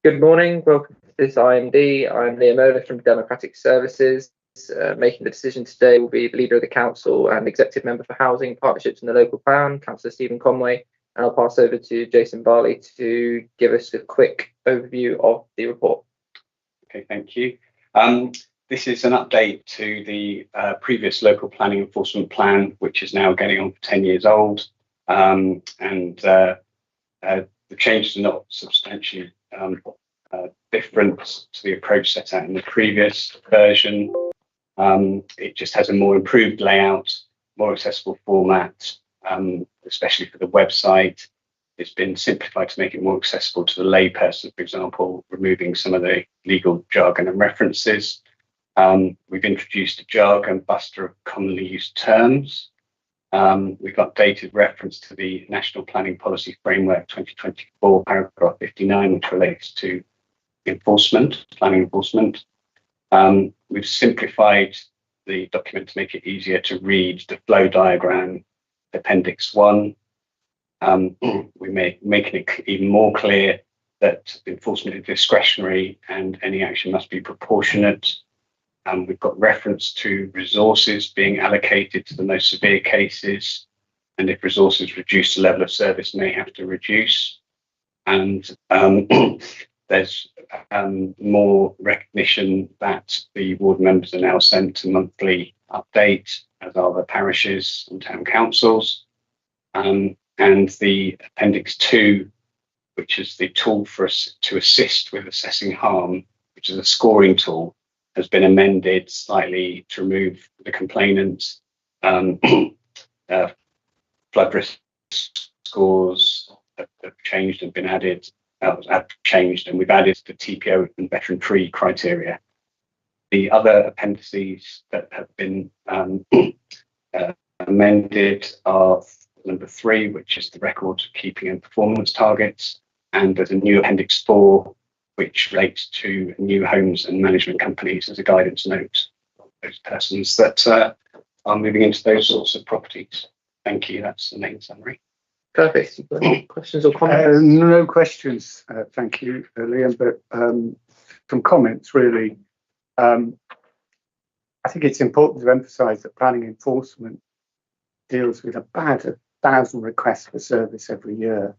Good morning. Welcome to this IMD. I'm Liam Ola from Democratic Services. Making the decision today will be the Leader of the Council and Executive Member for Housing, Partnerships and the Local Plan, Councillor Stephen Conway. And I'll pass over to Jason Barley to give us a quick overview of the report. Okay, thank you. This is an update to the previous local planning enforcement plan, which is now getting on for 10 years old. The changes are not substantially different to the approach set out in the previous version. It just has a more improved layout, more accessible format, especially for the website. It's been simplified to make it more accessible to the layperson, for example, removing some of the legal jargon and references. We've introduced a jargon buster of commonly used terms. We've updated reference to the National Planning Policy Framework 2024, paragraph 59, which relates to planning enforcement. We've simplified the document to make it easier to read the flow diagram, Appendix 1. We're making it even more clear that enforcement is discretionary and any action must be proportionate. We've got reference to resources being allocated to the most severe cases, and if resources reduce, the level of service may have to reduce. And there's more recognition that the ward members are now sent a monthly update, as are the parishes and town councils. And the Appendix 2, which is the tool for us to assist with assessing harm, which is a scoring tool, has been amended slightly to remove the complainants. Flood risk scores have changed and been added. Have changed, and we've added the TPO and veteran tree criteria. The other appendices that have been amended are number 3, which is the record keeping and performance targets, and there's a new Appendix 4, which relates to new homes and management companies as a guidance note of those persons that are moving into those sorts of properties. Thank you. That's the main summary. Perfect. You've got any questions or comments? No questions, thank you, Liam, but some comments really. I think it's important to emphasise that planning enforcement deals with about 1,000 requests for service every year.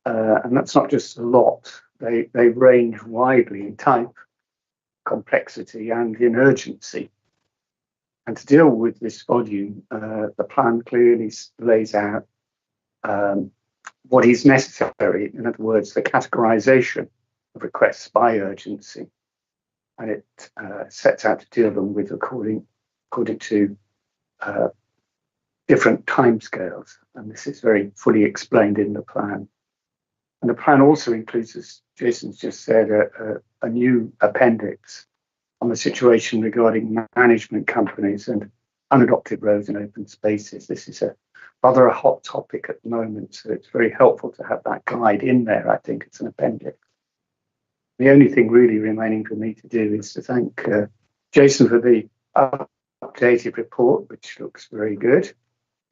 And that's not just a lot. They range widely in type, complexity and in urgency. And to deal with this volume, the plan clearly lays out what is necessary, in other words, the categorisation of requests by urgency. And it sets out to deal them with according to different timescales. And this is very fully explained in the plan. And the plan also includes, as Jason's just said, a new appendix on the situation regarding management companies and unadopted roads and open spaces. This is a rather a hot topic at the moment, so it's very helpful to have that guide in there. I think it's an appendix. The only thing really remaining for me to do is to thank Jason for the updated report, which looks very good,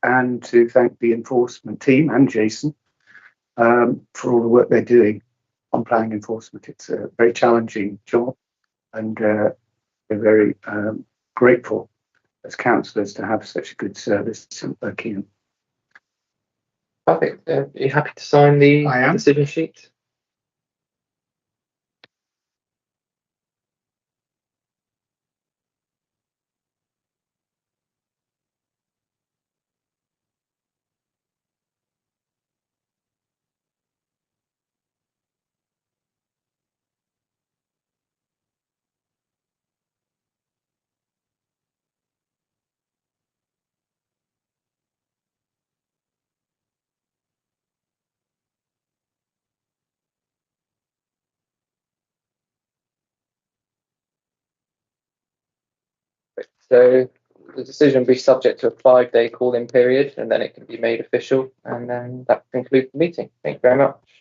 and to thank the enforcement team and Jason for all the work they're doing on planning enforcement. It's a very challenging job, and we're very grateful as councillors to have such a good service in Buckingham. Perfect. Are you happy to sign the decision sheet? So the decision will be subject to a 5-day call-in period, and then it can be made official, and then that concludes the meeting. Thank you very much.